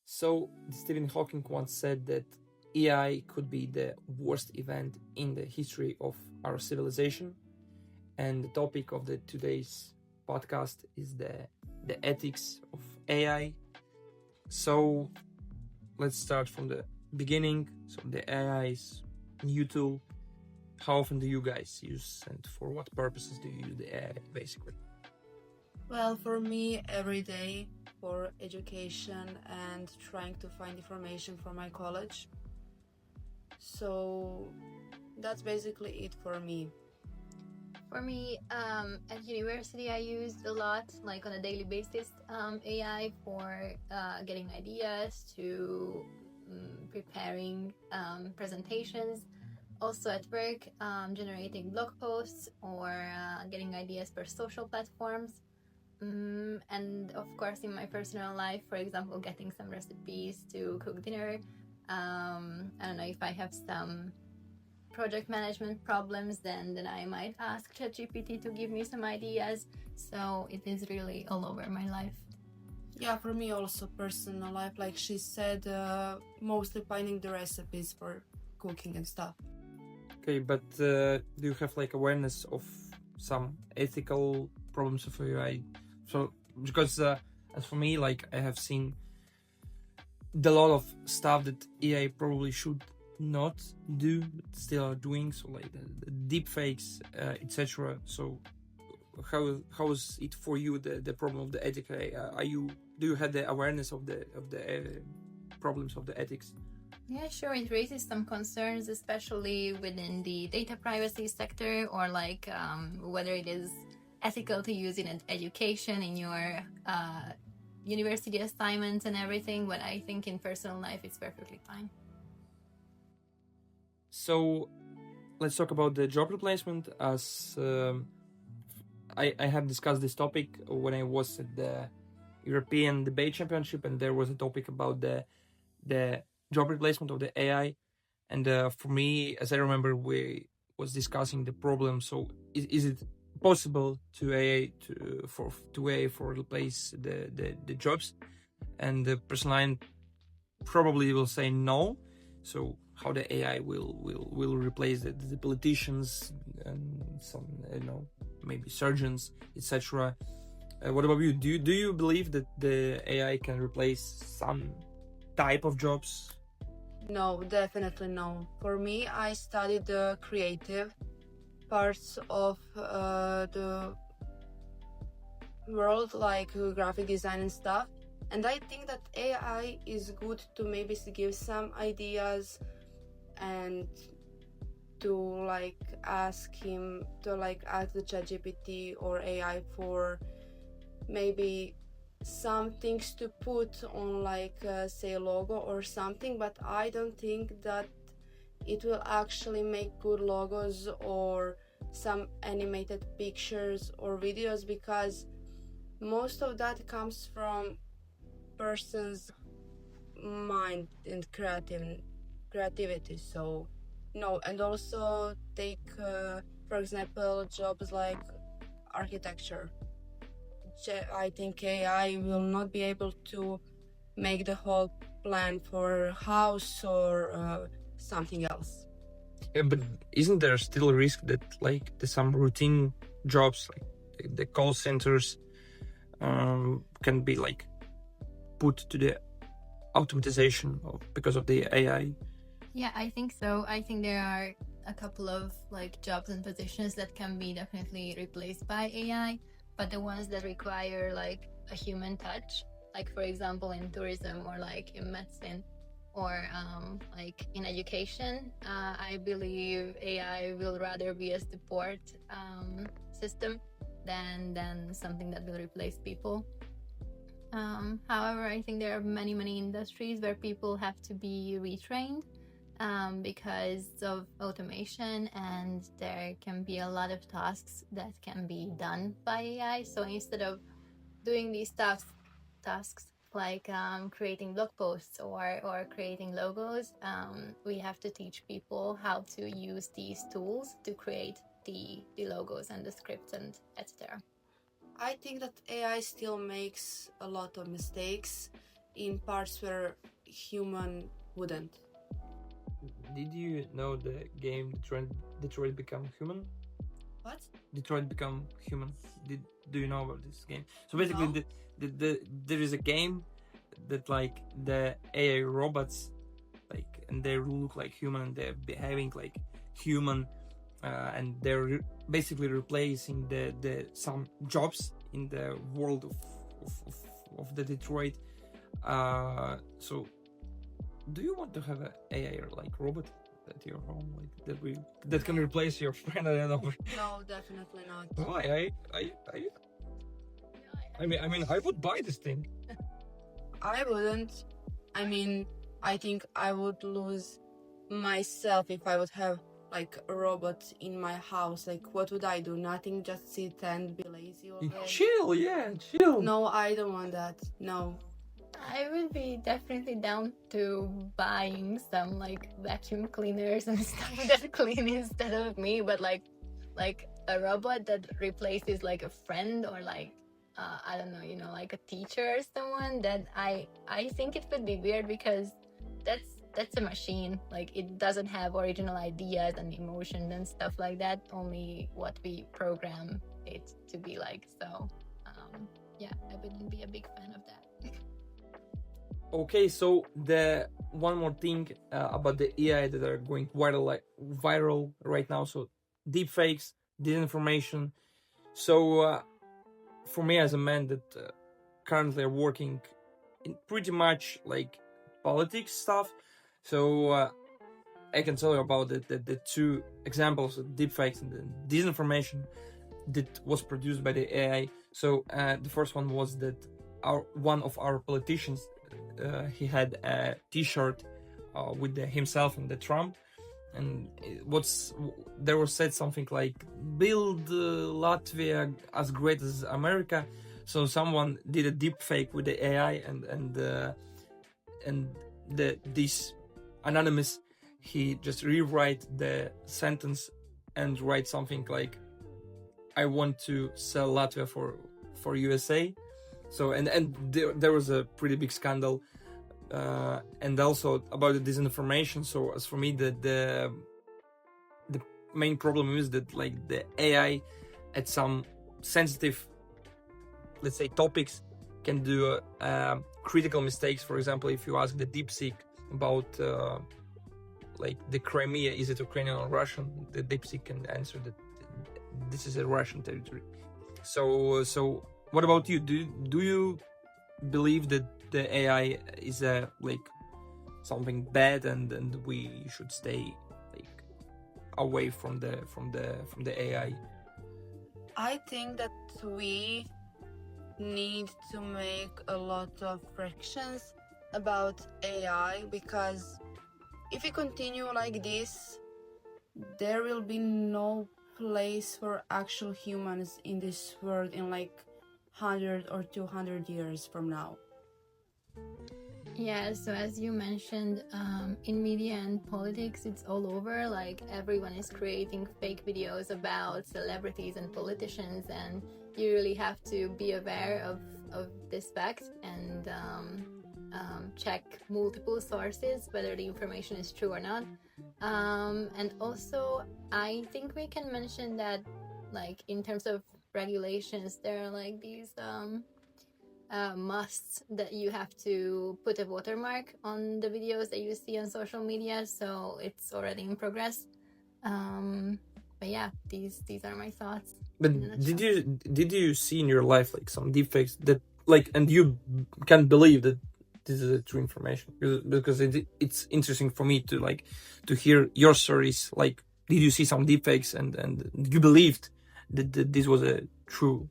So, Stephen Hawking once said that AI could be the worst event in the history of our civilization. And the topic of the today's podcast is the ethics of AI. So, let's start from the beginning. So, the AI is a new tool. How often do you guys use, and for what purposes do you use the AI, basically? Well, for me, every day for education and trying to find information for my college. So that's basically it for me. For me, at university, I used a lot, like on a daily basis, AI for getting ideas to preparing presentations. Also at work, generating blog posts or getting ideas for social platforms. And of course, in my personal life, for example, getting some recipes to cook dinner. I don't know if I have some project management problems, then I might ask ChatGPT to give me some ideas. So it is really all over my life. Yeah, for me also personal life, like she said, mostly finding the recipes for cooking and stuff. Okay, but do you have like awareness of some ethical problems of AI? So because as for me, like I have seen a lot of stuff that AI probably should not do, but still are doing. So like the deep fakes, etc. So how is it for you, the problem of the ethics? Do you have the awareness of the problems of the ethics? Yeah, sure. It raises some concerns, especially within the data privacy sector, or like whether it is ethical to use it in education, in your university assignments and everything. But I think in personal life, it's perfectly fine. So let's talk about the job replacement. As I have discussed this topic when I was at the European Debate Championship, and there was a topic about the job replacement of the AI. And for me, as I remember, we was discussing the problem. So is it possible to AI for replace the jobs? And the person line probably will say no. So how the AI will replace the politicians and some maybe surgeons, etc. What about you? Do you believe that the AI can replace some type of jobs? No, definitely no. For me, I studied the creative parts of the world, like graphic design and stuff. And I think that AI is good to maybe give some ideas and to like ask the ChatGPT or AI for maybe some things to put on say logo or something, but I don't think that it will actually make good logos or some animated pictures or videos, because most of that comes from person's mind and creativity. So no. And also take for example jobs like architecture. I think AI will not be able to make the whole plan for a house or something else. Yeah, but isn't there still a risk that like some routine jobs like the call centers can be like put to the automatization because of the AI? Yeah, I think so. I think there are a couple of like jobs and positions that can be definitely replaced by AI, but the ones that require like a human touch, like for example in tourism or like in medicine or like in education, I believe AI will rather be a support system than something that will replace people. However, I think there are many industries where people have to be retrained because of automation, and there can be a lot of tasks that can be done by AI. So instead of doing these tasks like creating blog posts or creating logos, we have to teach people how to use these tools to create the logos and the scripts and etc. I think that AI still makes a lot of mistakes, in parts where human wouldn't. Did you know the game Detroit Become Human? What? Detroit Become Human. Do you know about this game? So basically, No. there is a game that like the AI robots, like, and they look like human, and they're behaving like human, and they're basically replacing the some jobs in the world of the Detroit. So, do you want to have an AI like robot at your home, like that can replace your friend? I don't know. No, definitely not. Why? I mean, I would buy this thing. I wouldn't. I mean, I think I would lose myself if I would have like a robot in my house. Like, what would I do? Nothing, just sit and be lazy all day. Chill, yeah, chill. No, I don't want that. No. I would be definitely down to buying some like vacuum cleaners and stuff that clean instead of me, but like a robot that replaces like a friend or like I don't know, you know, like a teacher or someone, that I think it would be weird because that's a machine. Like, it doesn't have original ideas and emotions and stuff like that, only what we program it to be like. So yeah, I wouldn't be a big fan of that. Okay, so the one more thing about the AI that are going viral right now. So deepfakes, disinformation. So for me as a man that currently are working in pretty much like politics stuff, so I can tell you about the two examples of deepfakes and the disinformation that was produced by the AI. So the first one was that one of our politicians, he had a T-shirt with himself and the Trump, and there was said something like "Build Latvia as great as America." So someone did a deep fake with the AI, and this anonymous, he just rewrite the sentence and write something like, "I want to sell Latvia for USA." So and there was a pretty big scandal, and also about the disinformation. So as for me, the main problem is that like the AI at some sensitive, let's say, topics can do critical mistakes. For example, if you ask the DeepSeek about like the Crimea, is it Ukrainian or Russian, the DeepSeek can answer that this is a Russian territory. So what about you? Do you believe that the AI is like something bad, and we should stay like away from the AI? I think that we need to make a lot of predictions about AI, because if we continue like this, there will be no place for actual humans in this world in like 100 or 200 years from now. Yeah, so as you mentioned, in media and politics, it's all over. Like, everyone is creating fake videos about celebrities and politicians, and you really have to be aware of this fact and check multiple sources whether the information is true or not. And also, I think we can mention that, like, in terms of regulations, there are like these musts that you have to put a watermark on the videos that you see on social media, so it's already in progress. But yeah, these are my thoughts. But did you see in your life like some deepfakes that like, and you can't believe that this is a true information? Because it's interesting for me to hear your stories. Like, did you see some deepfakes and you believed that this was a true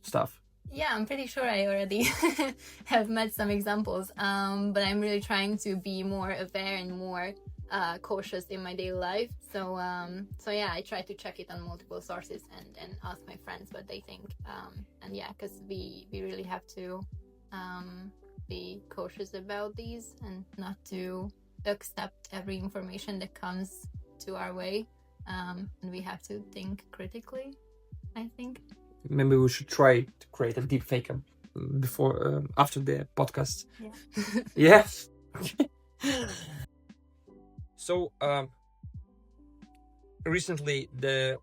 stuff? Yeah, I'm pretty sure I already have met some examples, but I'm really trying to be more aware and more cautious in my daily life. So yeah, I try to check it on multiple sources and ask my friends what they think. And yeah, because we really have to be cautious about these and not to accept every information that comes to our way. And we have to think critically, I think. Maybe we should try to create a deepfake before after the podcast. Yeah. Yeah. So recently,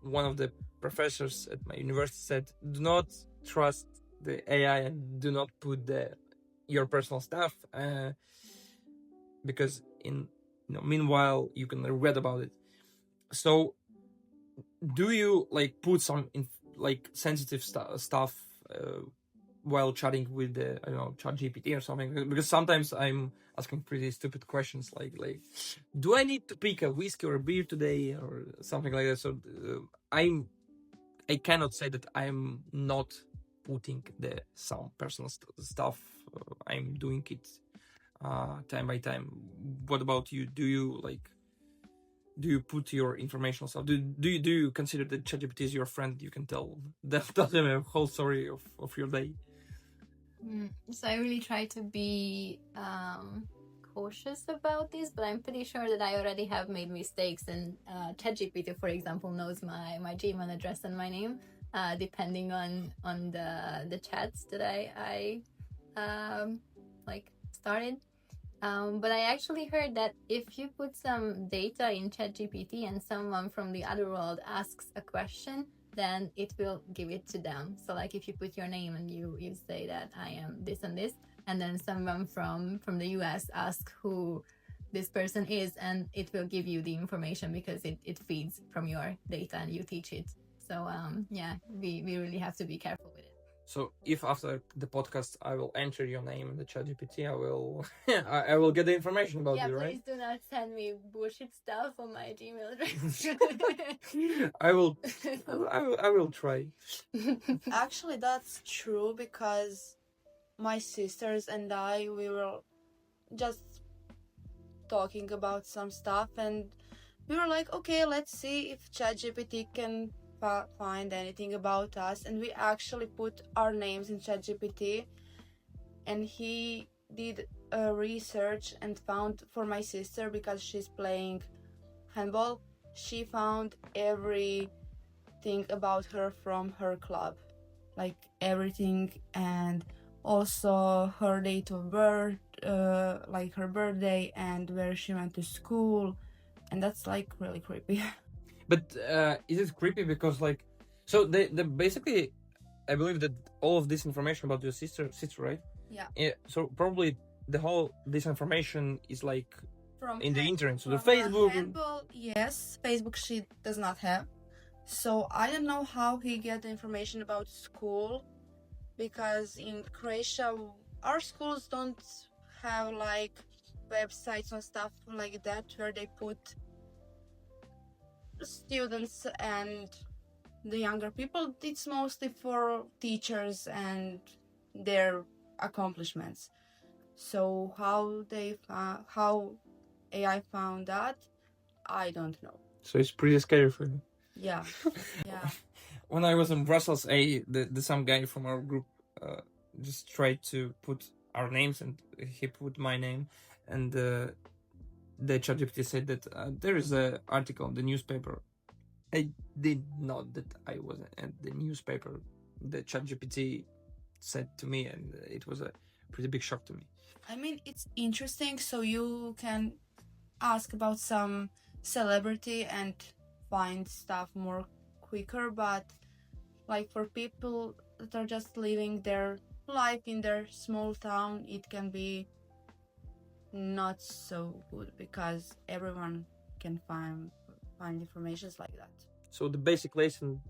one of the professors at my university said, "Do not trust the AI and do not put your personal stuff, because meanwhile you can read about it." So, do you like put some sensitive stuff while chatting with the ChatGPT or something? Because sometimes I'm asking pretty stupid questions like do I need to pick a whiskey or a beer today or something like that. So I cannot say that I'm not putting some personal stuff. I'm doing it time by time. What about you? Do you put your information stuff? Do you consider that ChatGPT is your friend? You can tell them a whole story of your day. So I really try to be cautious about this, but I'm pretty sure that I already have made mistakes, and ChatGPT, for example, knows my Gmail address and my name, depending on the chats that I started. But I actually heard that if you put some data in ChatGPT and someone from the other world asks a question, then it will give it to them. So like if you put your name and you say that I am this and this, and then someone from the US asks who this person is, and it will give you the information because it feeds from your data and you teach it. So we really have to be careful with it. So if after the podcast I will enter your name in the ChatGPT, I will I will get the information about you, right? Please do not send me bullshit stuff on my Gmail address. I will try. Actually, that's true because my sisters and we were just talking about some stuff, and we were like, okay, let's see if ChatGPT can find anything about us. And we actually put our names in ChatGPT, and he did a research and found for my sister, because she's playing handball, she found everything about her from her club, like everything, and also her date of birth, like her birthday and where she went to school, and that's like really creepy. But is it creepy because so they basically, I believe that all of this information about your sister, right? Yeah. So probably this information is like From in the internet, so the from Facebook. handball, yes, Facebook she does not have. So I don't know how he get the information about school, because in Croatia our schools don't have like websites and stuff like that where they put students and the younger people. It's mostly for teachers and their accomplishments. So how AI found that, I don't know. So it's pretty scary for you. Yeah. Yeah. When I was in Brussels, some guy from our group just tried to put our names, and he put my name, and the ChatGPT said that there is an article in the newspaper. I did not that I was at the newspaper. The ChatGPT said to me, and it was a pretty big shock to me. I mean, it's interesting, so you can ask about some celebrity and find stuff more quicker, but like for people that are just living their life in their small town, it can be not so good, because everyone can find information like that. So the basic lesson,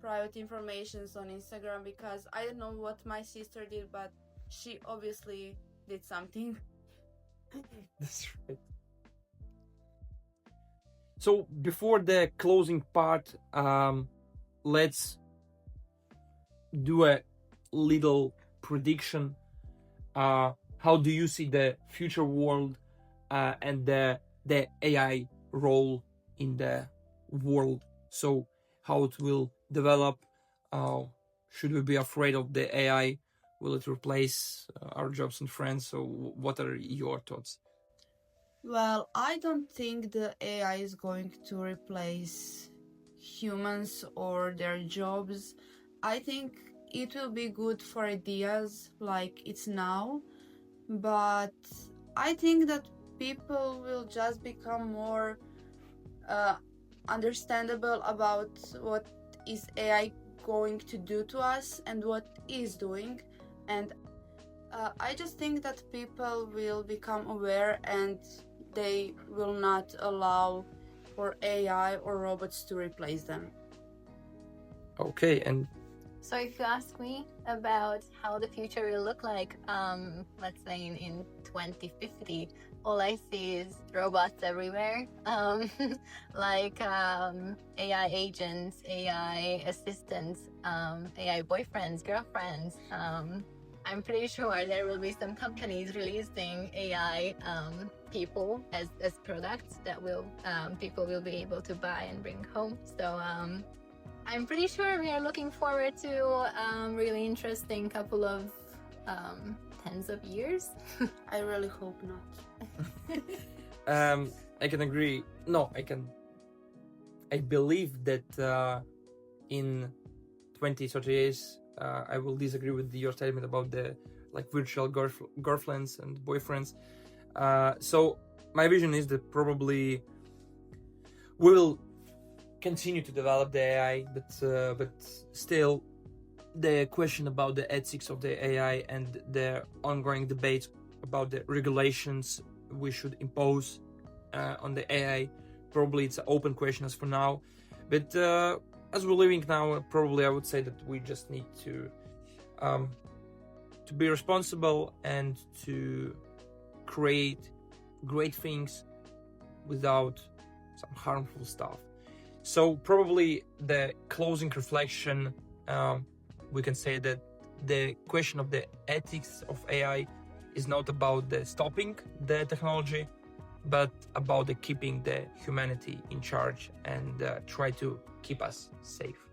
private informations on Instagram, because I don't know what my sister did, but she obviously did something. That's right. So before the closing part, let's do a little prediction. How do you see the future world and the AI role in the world? So how it will develop? Should we be afraid of the AI? Will it replace our jobs and friends? So what are your thoughts? Well, I don't think the AI is going to replace humans or their jobs. I think it will be good for ideas like it's now, but I think that people will just become more understandable about what is AI going to do to us and what is doing, and I just think that people will become aware and they will not allow for AI or robots to replace them. Okay, and So if you ask me about how the future will look like, let's say in 2050, all I see is robots everywhere, like AI agents, AI assistants, AI boyfriends, girlfriends. I'm pretty sure there will be some companies releasing AI people as products that will people will be able to buy and bring home. So I'm pretty sure we are looking forward to really interesting couple of tens of years. I really hope not. I can agree. No, I believe that in 20, 30 years, I will disagree with your statement about the like virtual girlfriends and boyfriends. So my vision is that probably we will continue to develop the AI, but still the question about the ethics of the AI and the ongoing debates about the regulations we should impose on the AI, probably it's an open question as for now. But as we're living now, probably I would say that we just need to be responsible and to create great things without some harmful stuff. So probably the closing reflection, we can say that the question of the ethics of AI is not about the stopping the technology, but about the keeping the humanity in charge and try to keep us safe.